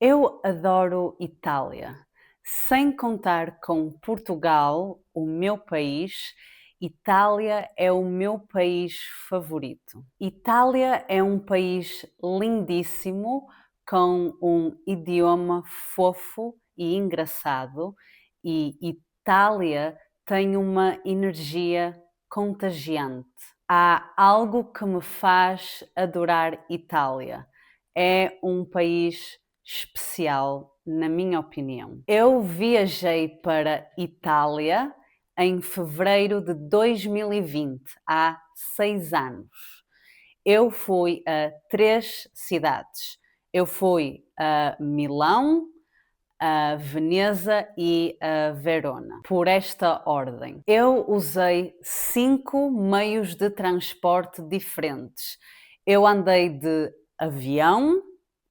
Eu adoro Itália. Sem contar com Portugal, o meu país, Itália é o meu país favorito. Itália é um país lindíssimo, com um idioma fofo e engraçado, e Itália tem uma energia contagiante. Há algo que me faz adorar Itália. É um país especial, na minha opinião. Eu viajei para Itália em fevereiro de 2020, há 6 anos. Eu fui a 3 cidades. Eu fui a Milão, a Veneza e a Verona, por esta ordem. Eu usei 5 meios de transporte diferentes. Eu andei de avião,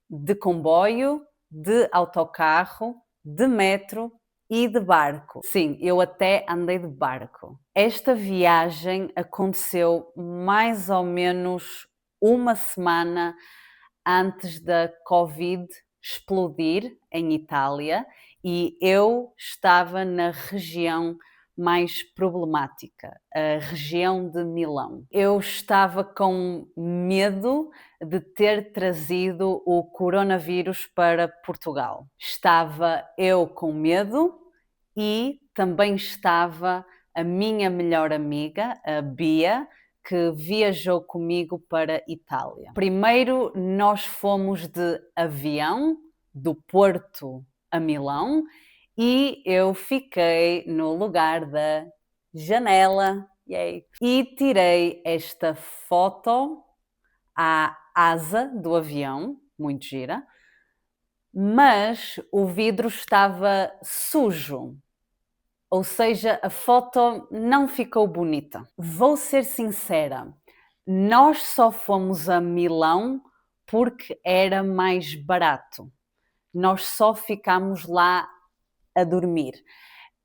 de comboio, de autocarro, de metro e de barco. Sim, eu até andei de barco. Esta viagem aconteceu mais ou menos uma semana antes da Covid explodir em Itália e eu estava na região mais problemática, a região de Milão. Eu estava com medo de ter trazido o coronavírus para Portugal. Estava eu com medo e também estava a minha melhor amiga, a Bia, que viajou comigo para Itália. Primeiro, nós fomos de avião do Porto a Milão e eu fiquei no lugar da janela. Yay. E tirei esta foto à asa do avião, muito gira, mas o vidro estava sujo. Ou seja, a foto não ficou bonita. Vou ser sincera, nós só fomos a Milão porque era mais barato. Nós só ficámos lá a dormir.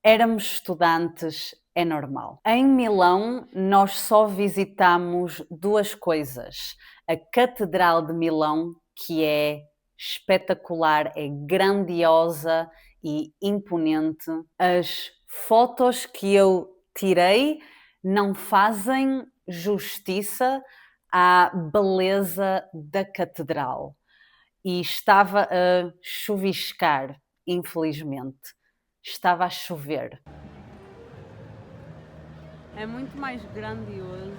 Éramos estudantes, é normal. Em Milão, nós só visitamos 2 coisas. A Catedral de Milão, que é espetacular, é grandiosa e imponente. As fotos que eu tirei não fazem justiça à beleza da catedral. E estava a chuviscar, infelizmente. Estava a chover. É muito mais grandioso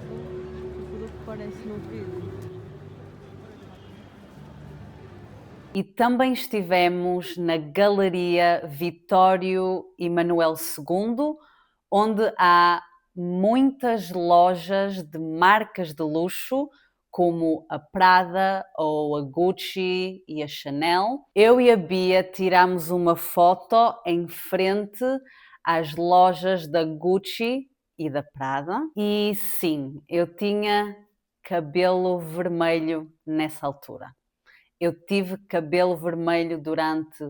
do que parece no vídeo. E também estivemos na Galeria Vitório Emanuel II, onde há muitas lojas de marcas de luxo, como a Prada ou a Gucci e a Chanel. Eu e a Bia tiramos uma foto em frente às lojas da Gucci e da Prada. E sim, eu tinha cabelo vermelho nessa altura. Eu tive cabelo vermelho durante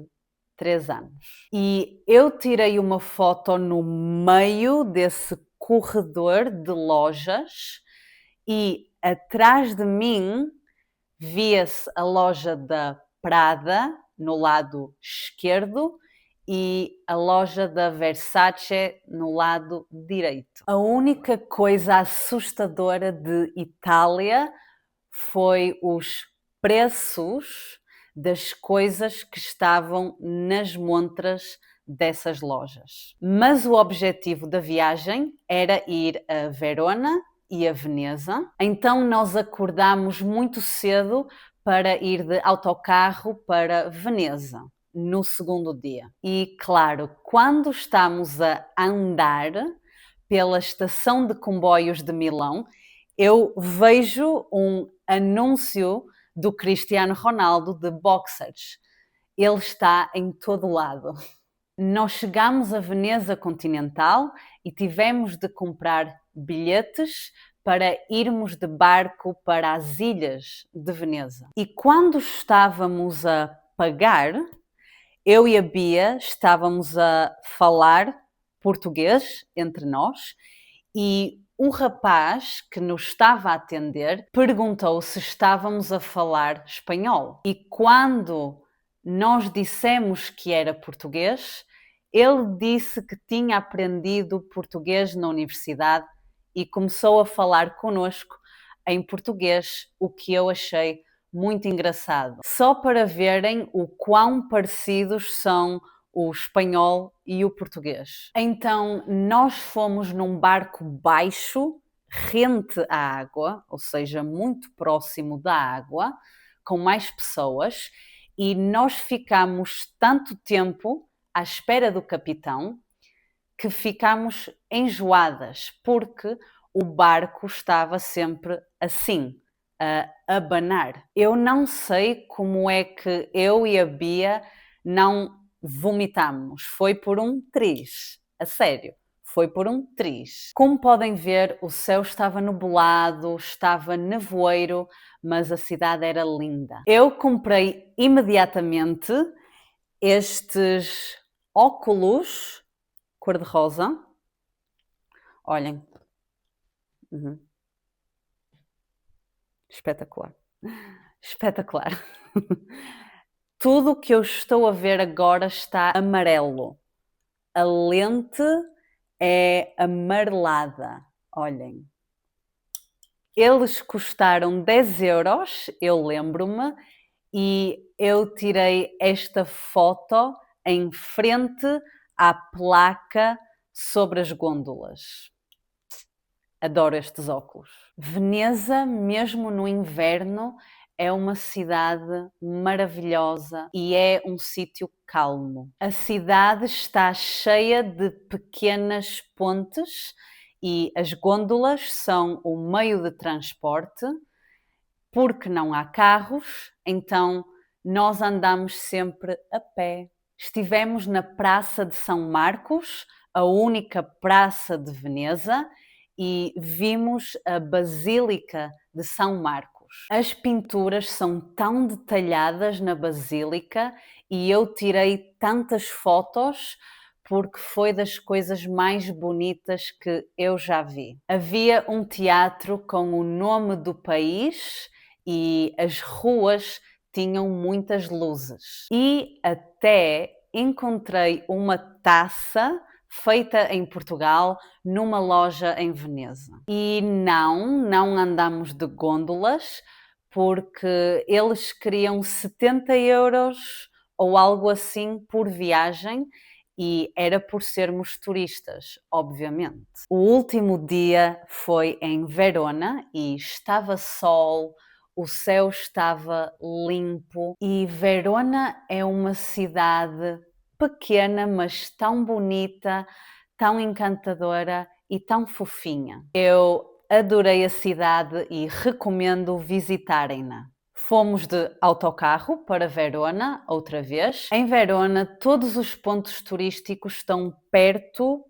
3 anos. E eu tirei uma foto no meio desse corredor de lojas e atrás de mim via-se a loja da Prada no lado esquerdo e a loja da Versace no lado direito. A única coisa assustadora de Itália foi os preços das coisas que estavam nas montras dessas lojas. Mas o objetivo da viagem era ir a Verona e a Veneza. Então nós acordámos muito cedo para ir de autocarro para Veneza no segundo dia. E claro, quando estamos a andar pela estação de comboios de Milão, eu vejo um anúncio do Cristiano Ronaldo de boxers. Ele está em todo lado. Nós chegamos a Veneza Continental e tivemos de comprar bilhetes para irmos de barco para as ilhas de Veneza. E quando estávamos a pagar, eu e a Bia estávamos a falar português entre nós e o rapaz que nos estava a atender perguntou se estávamos a falar espanhol. E quando nós dissemos que era português, ele disse que tinha aprendido português na universidade e começou a falar connosco em português, o que eu achei muito engraçado. Só para verem o quão parecidos são o espanhol e o português. Então, nós fomos num barco baixo, rente à água, ou seja, muito próximo da água, com mais pessoas, e nós ficamos tanto tempo à espera do capitão que ficamos enjoadas, porque o barco estava sempre assim, a abanar. Eu não sei como é que eu e a Bia não vomitámos. Foi por um triz, a sério. Foi por um triz. Como podem ver, o céu estava nublado, estava nevoeiro, mas a cidade era linda. Eu comprei imediatamente estes óculos cor-de-rosa. Olhem. Uhum. Espetacular. Espetacular. Tudo o que eu estou a ver agora está amarelo. A lente é amarelada. Olhem. Eles custaram 10 euros, eu lembro-me, e eu tirei esta foto em frente à placa sobre as gôndolas. Adoro estes óculos. Veneza, mesmo no inverno, é uma cidade maravilhosa e é um sítio calmo. A cidade está cheia de pequenas pontes e as gôndolas são o meio de transporte, porque não há carros, então nós andamos sempre a pé. Estivemos na Praça de São Marcos, a única praça de Veneza, e vimos a Basílica de São Marcos. As pinturas são tão detalhadas na Basílica e eu tirei tantas fotos porque foi das coisas mais bonitas que eu já vi. Havia um teatro com o nome do país e as ruas tinham muitas luzes. E até encontrei uma taça feita em Portugal numa loja em Veneza. E não andamos de gôndolas porque eles queriam 70 euros ou algo assim por viagem e era por sermos turistas, obviamente. O último dia foi em Verona e estava sol, o céu estava limpo e Verona é uma cidade pequena, mas tão bonita, tão encantadora e tão fofinha. Eu adorei a cidade e recomendo visitarem-na. Fomos de autocarro para Verona, outra vez. Em Verona, todos os pontos turísticos estão perto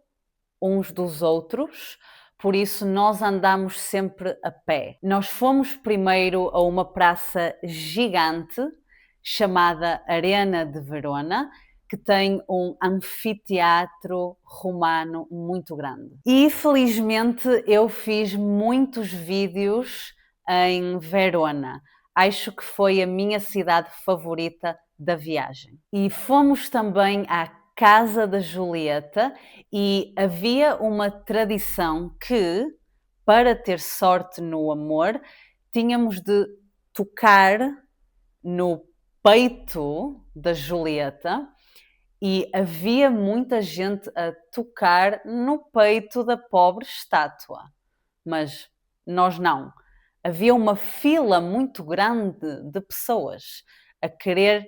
uns dos outros, por isso nós andamos sempre a pé. Nós fomos primeiro a uma praça gigante chamada Arena de Verona, que tem um anfiteatro romano muito grande. E felizmente eu fiz muitos vídeos em Verona. Acho que foi a minha cidade favorita da viagem. E fomos também à Casa da Julieta e havia uma tradição que, para ter sorte no amor, tínhamos de tocar no peito da Julieta e havia muita gente a tocar no peito da pobre estátua. Mas nós não. Havia uma fila muito grande de pessoas a querer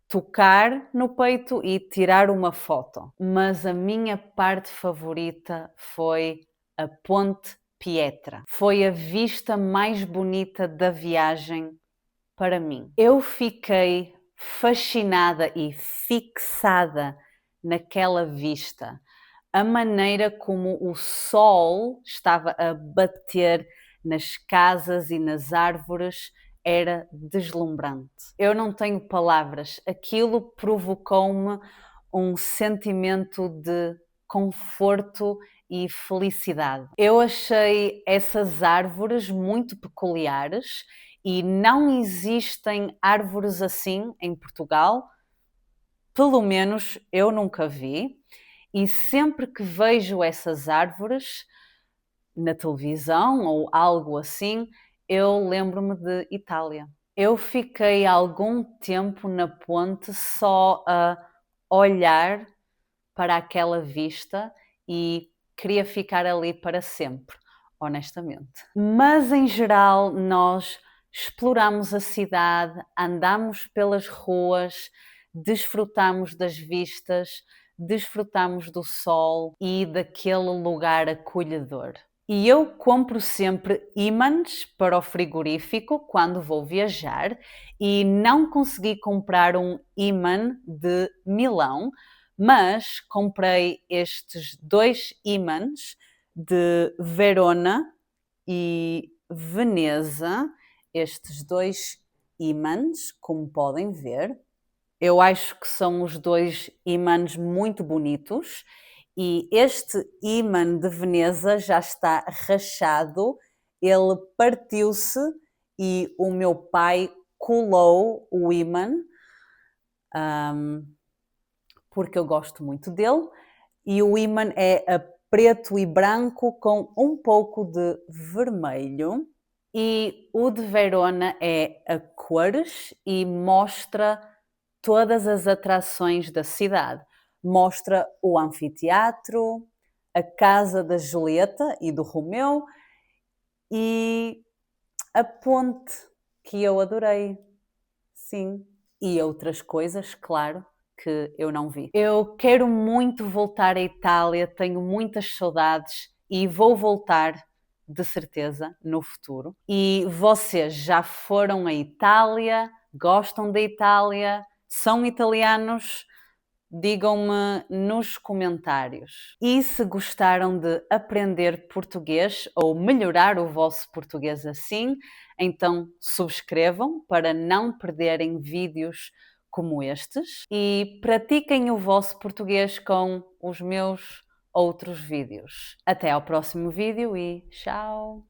tocar no peito e tirar uma foto. Mas a minha parte favorita foi a Ponte Pietra. Foi a vista mais bonita da viagem para mim. Eu fiquei fascinada e fixada naquela vista. A maneira como o sol estava a bater nas casas e nas árvores era deslumbrante. Eu não tenho palavras. Aquilo provocou-me um sentimento de conforto e felicidade. Eu achei essas árvores muito peculiares e não existem árvores assim em Portugal, pelo menos eu nunca vi, e sempre que vejo essas árvores na televisão ou algo assim, eu lembro-me de Itália. Eu fiquei algum tempo na ponte só a olhar para aquela vista e queria ficar ali para sempre, honestamente. Mas em geral, nós exploramos a cidade, andamos pelas ruas, desfrutamos das vistas, desfrutamos do sol e daquele lugar acolhedor. E eu compro sempre ímãs para o frigorífico quando vou viajar e não consegui comprar um ímã de Milão, mas comprei estes 2 ímãs de Verona e Veneza, estes 2 ímãs, como podem ver. Eu acho que são os 2 ímãs muito bonitos e este ímã de Veneza já está rachado, ele partiu-se e o meu pai colou o ímã, porque eu gosto muito dele, e o ímã é a preto e branco com um pouco de vermelho. E o de Verona é a cores e mostra todas as atrações da cidade. Mostra o anfiteatro, a casa da Julieta e do Romeu e a ponte, que eu adorei. Sim. E outras coisas, claro, que eu não vi. Eu quero muito voltar à Itália, tenho muitas saudades e vou voltar de certeza no futuro. E vocês já foram à Itália? Gostam da Itália? São italianos? Digam-me nos comentários. E se gostaram de aprender português ou melhorar o vosso português assim, então subscrevam para não perderem vídeos como estes e pratiquem o vosso português com os meus outros vídeos. Até ao próximo vídeo e tchau!